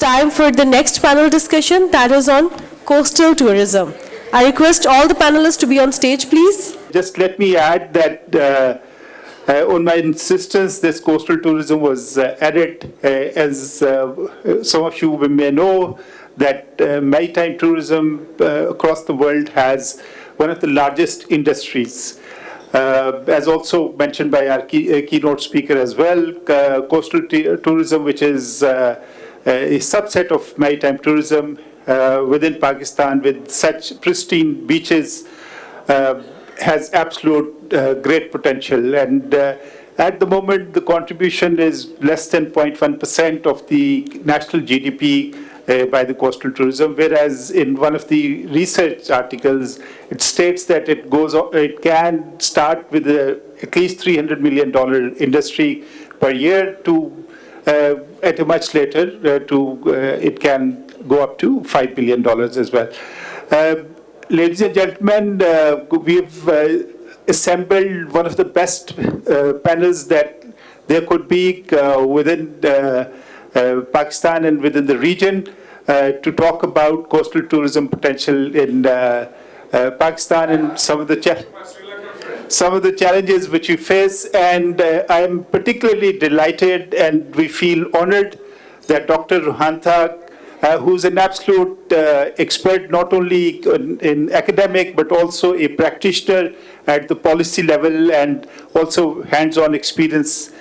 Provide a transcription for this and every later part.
time for the next panel discussion, that is on coastal tourism. I request all the panelists to be on stage, please. Just let me add that on my insistence, this coastal tourism was added, as some of you may know, that maritime tourism across the world has one of the largest industries. As also mentioned by our keynote speaker as well, coastal tourism, which is a subset of maritime tourism within Pakistan with such pristine beaches, has absolute great potential. And at the moment, the contribution is less than 0.1% of the national GDP by the coastal tourism, whereas in one of the research articles, it states that it can start with at least $300 million industry per year to at a much later it can go up to $5 billion as well. Ladies and gentlemen, we've assembled one of the best panels that there could be within Pakistan and within the region to talk about coastal tourism potential in Pakistan and some of the challenges which we face. And I am particularly delighted and we feel honored that Dr. Rohantha, who's an absolute expert not only in academic but also a practitioner at the policy level and also hands-on experience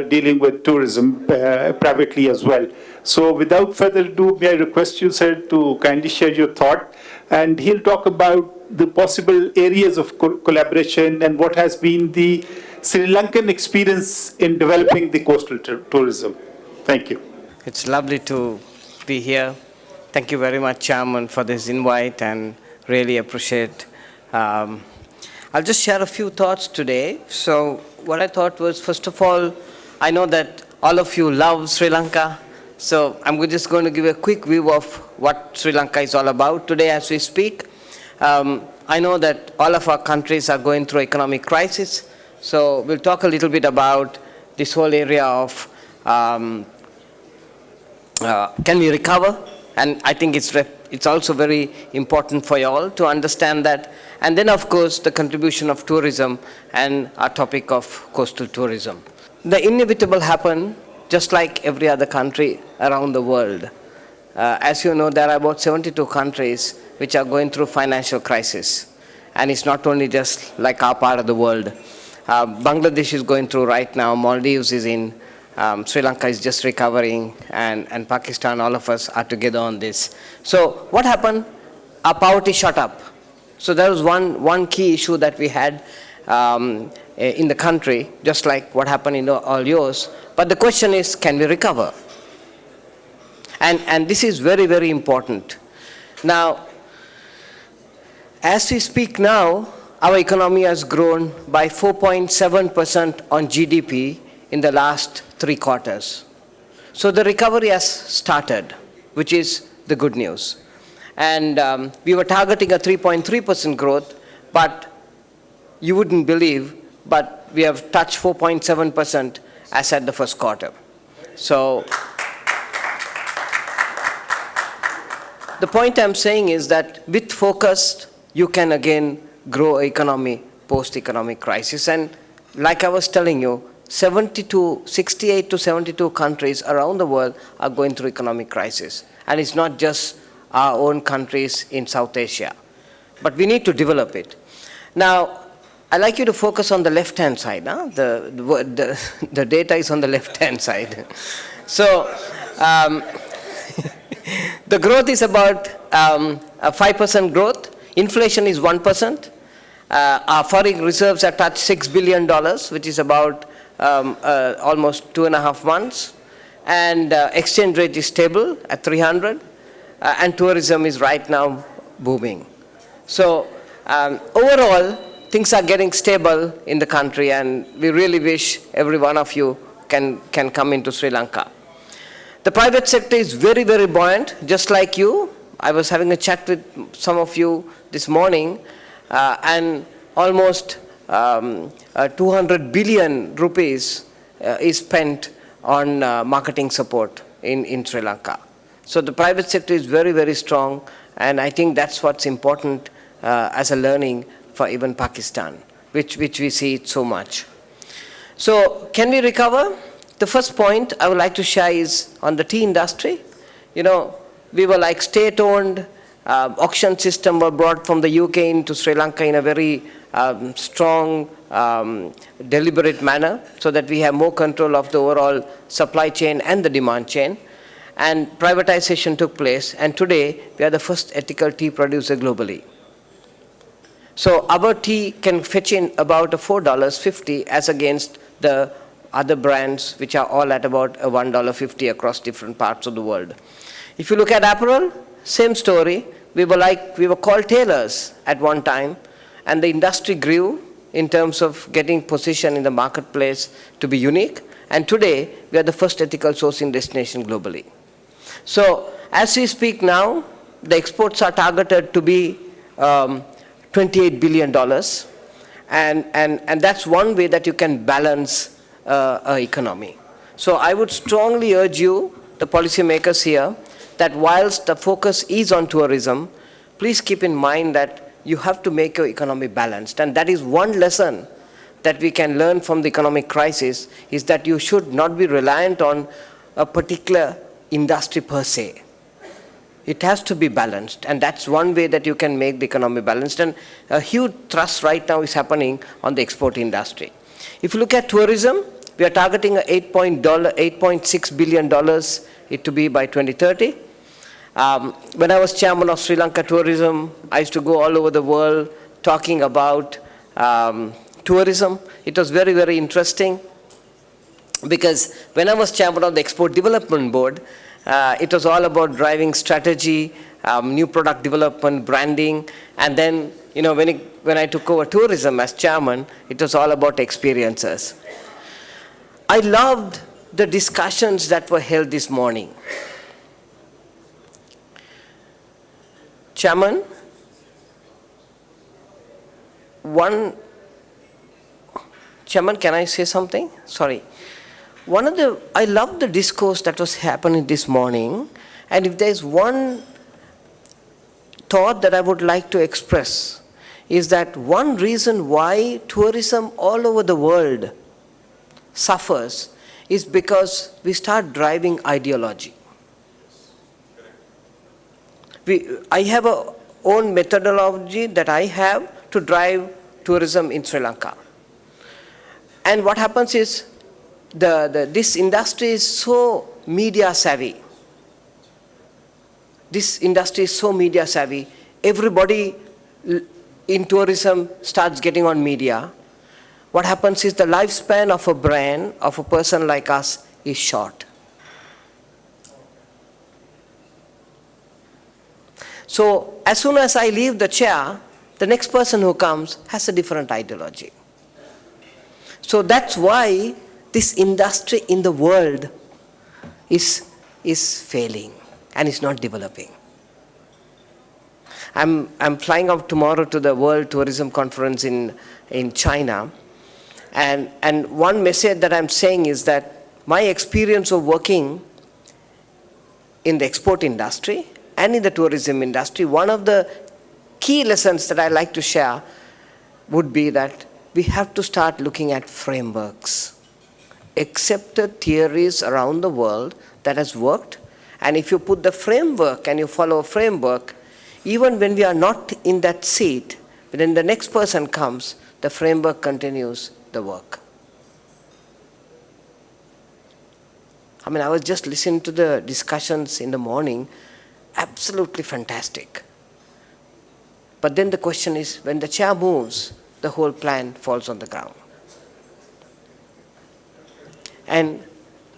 dealing with tourism privately as well. So without further ado, may I request you, sir, to kindly share your thought, and he'll talk about the possible areas of collaboration and what has been the Sri Lankan experience in developing the coastal tourism. Thank you. It's lovely to be here. Thank you very much, Chairman, for this invite, and really appreciate. I'll just share a few thoughts today. So what I thought was, first of all, I know that all of you love Sri Lanka, so I'm just going to give a quick view of what Sri Lanka is all about today as we speak. I know that all of our countries are going through economic crisis, so we'll talk a little bit about this whole area of can we recover? And I think it's also very important for you all to understand that. And then, of course, the contribution of tourism and our topic of coastal tourism. The inevitable happened just like every other country around the world. As you know, there are about 72 countries which are going through financial crisis. And it's not only just like our part of the world. Bangladesh is going through right now, Maldives is in, Sri Lanka is just recovering, and Pakistan, all of us are together on this. So what happened? Our poverty shot up. So that was one key issue that we had in the country, just like what happened in all yours. But the question is, can we recover? And this is very, very important. Now, as we speak now, our economy has grown by 4.7% on GDP in the last 3 quarters. So the recovery has started, which is the good news. And we were targeting a 3.3% growth, but you wouldn't believe, but we have touched 4.7% as at the first quarter. So the point I'm saying is that with focus, you can again grow economy post-economic crisis. And like I was telling you, 68 to 72 countries around the world are going through economic crisis. And it's not just our own countries in South Asia. But we need to develop it. Now, I'd like you to focus on the left-hand side. Huh? The data is on the left-hand side. So, the growth is about a 5% growth. Inflation is 1%. Our foreign reserves have touched $6 billion, which is about almost 2.5 months. And exchange rate is stable at 300. And tourism is right now booming. So overall, things are getting stable in the country, and we really wish every one of you can come into Sri Lanka. The private sector is very, very buoyant, just like you. I was having a chat with some of you this morning, and almost 200 billion rupees is spent on marketing support in Sri Lanka. So the private sector is very, very strong, and I think that's what's important as a learning for even Pakistan, which we see it so much. So can we recover? The first point I would like to share is on the tea industry. You know, we were like state-owned, auction system were brought from the UK into Sri Lanka in a very strong, deliberate manner, so that we have more control of the overall supply chain and the demand chain. And privatization took place, and today we are the first ethical tea producer globally. So our tea can fetch in about $4.50 as against the other brands, which are all at about $1.50 across different parts of the world. If you look at apparel, same story. We were called tailors at one time, and the industry grew in terms of getting position in the marketplace to be unique. And today, we are the first ethical sourcing destination globally. So as we speak now, the exports are targeted to be $28 billion. And that's one way that you can balance an economy. So I would strongly urge you, the policymakers here, that whilst the focus is on tourism, please keep in mind that you have to make your economy balanced. And that is one lesson that we can learn from the economic crisis, is that you should not be reliant on a particular industry per se. It has to be balanced, and that's one way that you can make the economy balanced. And a huge thrust right now is happening on the export industry. If you look at tourism, we are targeting $8.6 billion it to be by 2030. When I was chairman of Sri Lanka Tourism, I used to go all over the world talking about tourism. It was very, very interesting, because when I was chairman of the Export Development Board, it was all about driving strategy, new product development, branding, and then, you know, when I took over tourism as chairman, it was all about experiences. I loved the discussions that were held this morning. Chairman, Chairman, can I say something? Sorry. I love the discourse that was happening this morning, and if there's one thought that I would like to express, is that one reason why tourism all over the world suffers is because we start driving ideology. I have a own methodology that I have to drive tourism in Sri Lanka. And what happens is, this industry is so media savvy. This industry is so media savvy. Everybody in tourism starts getting on media. What happens is the lifespan of a brand, of a person like us, is short. So as soon as I leave the chair, the next person who comes has a different ideology. So that's why this industry in the world is failing and is not developing. I'm flying out tomorrow to the World Tourism Conference in China, and one message that I'm saying is that my experience of working in the export industry and in the tourism industry, one of the key lessons that I like to share would be that we have to start looking at frameworks, accepted theories around the world that has worked. And if you put the framework and you follow a framework, even when we are not in that seat, when the next person comes, the framework continues the work. I mean, I was just listening to the discussions in the morning, absolutely fantastic. But then the question is, when the chair moves, the whole plan falls on the ground. And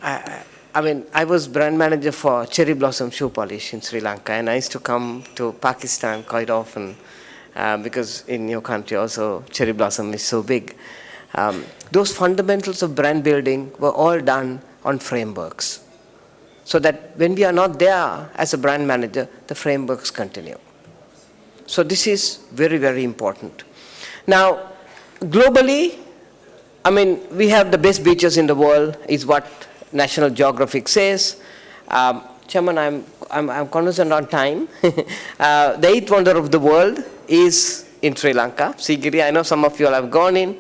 I mean, I was brand manager for Cherry Blossom Shoe Polish in Sri Lanka, and I used to come to Pakistan quite often because in your country also Cherry Blossom is so big. Those fundamentals of brand building were all done on frameworks, so that when we are not there as a brand manager, the frameworks continue. So this is very, very important. Now, globally, I mean, we have the best beaches in the world, is what National Geographic says. Chairman, I'm cognizant on time. The eighth wonder of the world is in Sri Lanka, Sigiri. I know some of you all have gone in.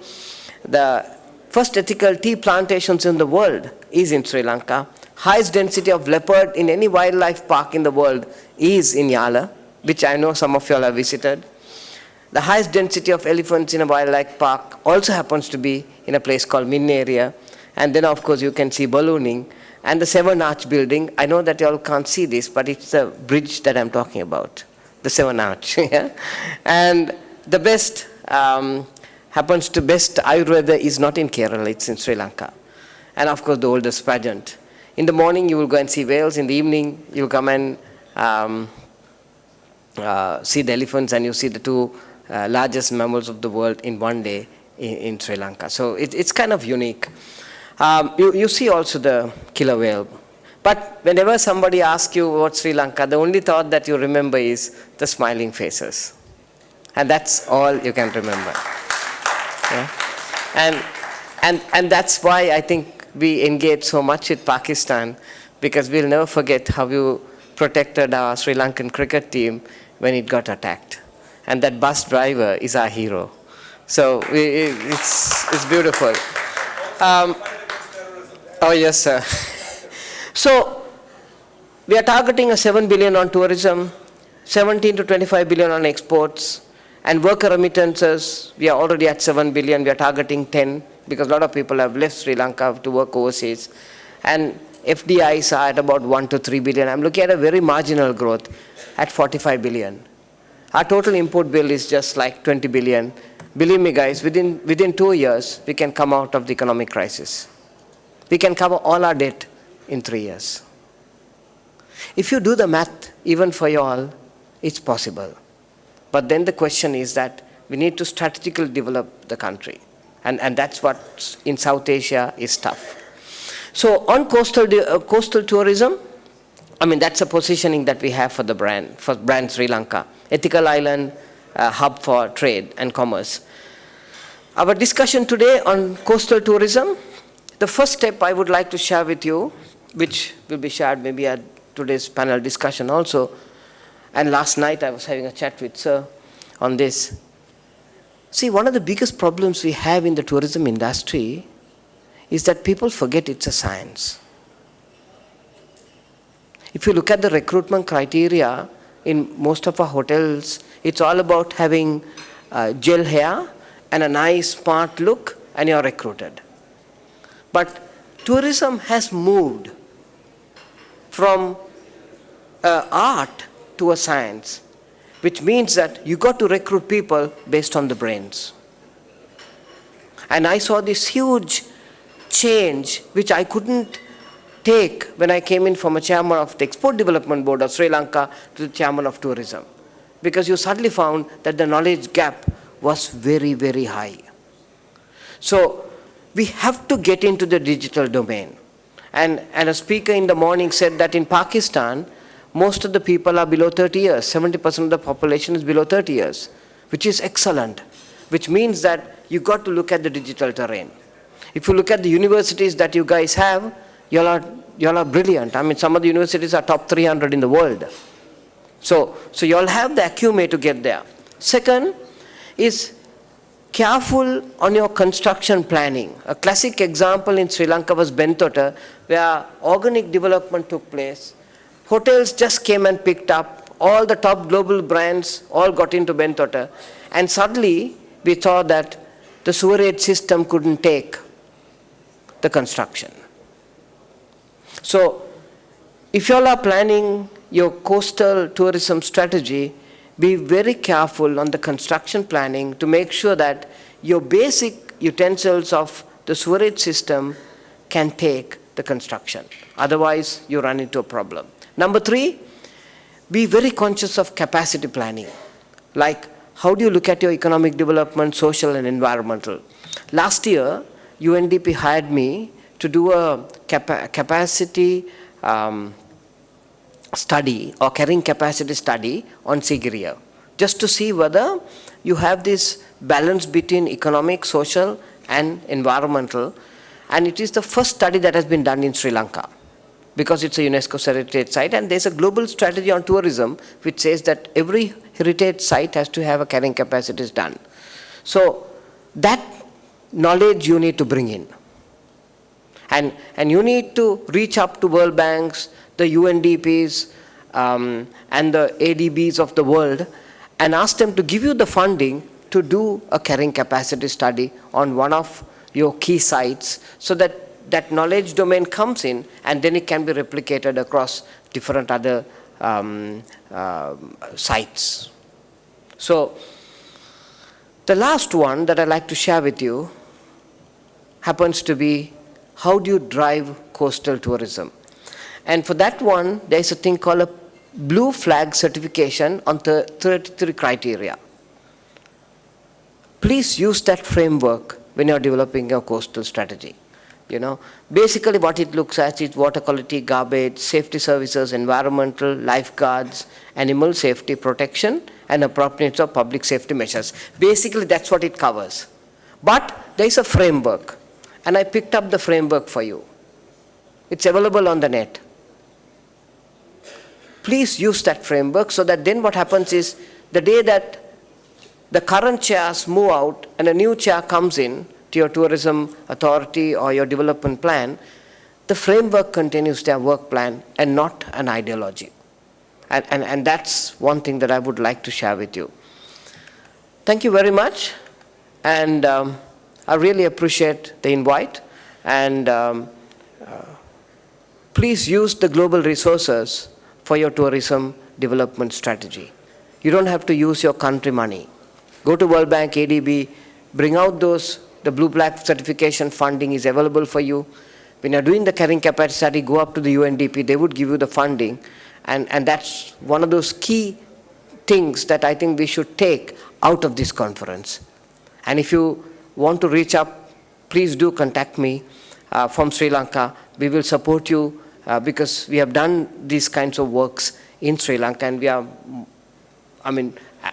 The first ethical tea plantations in the world is in Sri Lanka. Highest density of leopard in any wildlife park in the world is in Yala, which I know some of you all have visited. The highest density of elephants in a wildlife park also happens to be in a place called Min area. And then, of course, you can see ballooning. And the Seven Arch building, I know that you all can't see this, but it's the bridge that I'm talking about, the Seven Arch. Yeah? And the best, happens to best Ayurveda is not in Kerala, it's in Sri Lanka. And of course, the oldest pageant. In the morning, you will go and see whales. In the evening, you'll come and see the elephants, and you see the two largest mammals of the world in one day in Sri Lanka. So it's kind of unique. You see also the killer whale. But whenever somebody asks you about Sri Lanka, the only thought that you remember is the smiling faces. And that's all you can remember. Yeah? And that's why I think we engage so much with Pakistan, because we'll never forget how you protected our Sri Lankan cricket team when it got attacked. And that bus driver is our hero. So it's beautiful. Oh, yes, sir. So we are targeting a 7 billion on tourism, 17 to 25 billion on exports, and worker remittances, we are already at 7 billion. We are targeting 10, because a lot of people have left Sri Lanka to work overseas. And FDIs are at about 1 to 3 billion. I'm looking at a very marginal growth at 45 billion. Our total import bill is just like 20 billion. Believe me, guys, within 2 years, we can come out of the economic crisis. We can cover all our debt in 3 years. If you do the math, even for you all, it's possible. But then the question is that we need to strategically develop the country. And that's what in South Asia is tough. So on coastal tourism, I mean, that's a positioning that we have for the brand Sri Lanka. Ethical island, hub for trade and commerce. Our discussion today on coastal tourism, the first step I would like to share with you, which will be shared maybe at today's panel discussion also, and last night I was having a chat with Sir on this. See, one of the biggest problems we have in the tourism industry is that people forget it's a science. If you look at the recruitment criteria in most of our hotels, it's all about having gel hair and a nice smart look, and you're recruited. But tourism has moved from art to a science, which means that you got to recruit people based on the brains. And I saw this huge change, which I couldn't take when I came in from a chairman of the Export Development Board of Sri Lanka to the chairman of tourism. Because you suddenly found that the knowledge gap was very, very high. So we have to get into the digital domain. And a speaker in the morning said that in Pakistan, most of the people are below 30 years. 70% of the population is below 30 years, which is excellent, which means that you got to look at the digital terrain. If you look at the universities that you guys have, you all are brilliant. I mean, some of the universities are top 300 in the world. So you all have the acumen to get there. Second is careful on your construction planning. A classic example in Sri Lanka was Bentota, where organic development took place. Hotels just came and picked up. All the top global brands all got into Bentota. And suddenly, we saw that the sewerage system couldn't take the construction. So, if you all are planning your coastal tourism strategy, be very careful on the construction planning to make sure that your basic utensils of the sewerage system can take the construction. Otherwise, you run into a problem. Number 3, be very conscious of capacity planning. Like, how do you look at your economic development, social and environmental? Last year, UNDP hired me to do a capacity study or carrying capacity study on Sigiriya, just to see whether you have this balance between economic, social and environmental. And it is the first study that has been done in Sri Lanka, because it's a UNESCO heritage site, and there's a global strategy on tourism which says that every heritage site has to have a carrying capacities done. So that knowledge you need to bring in. And you need to reach up to World Banks, the UNDPs, and the ADBs of the world and ask them to give you the funding to do a carrying capacity study on one of your key sites, so that that knowledge domain comes in and then it can be replicated across different other sites. So the last one that I'd like to share with you happens to be, how do you drive coastal tourism? And for that one, there's a thing called a blue flag certification on 33 criteria. Please use that framework when you're developing your coastal strategy. You know, basically what it looks at is water quality, garbage, safety services, environmental, lifeguards, animal safety protection, and appropriateness of public safety measures. Basically that's what it covers. But there's a framework, and I picked up the framework for you. It's available on the net. Please use that framework, so that then what happens is, the day that the current chairs move out and a new chair comes in to your tourism authority or your development plan, the framework continues their work plan and not an ideology. And that's one thing that I would like to share with you. Thank you very much, and I really appreciate the invite, and please use the global resources for your tourism development strategy. You don't have to use your country money. Go to World Bank, ADB, bring out those. The blue black certification funding is available for you. When you're doing the carrying capacity study, go up to the UNDP, they would give you the funding. And that's one of those key things that I think we should take out of this conference. And if you want to reach up, please do contact me from Sri Lanka. We will support you because we have done these kinds of works in Sri Lanka, and we are,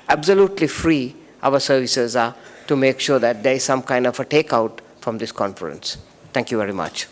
absolutely free. Our services are to make sure that there is some kind of a takeout from this conference. Thank you very much.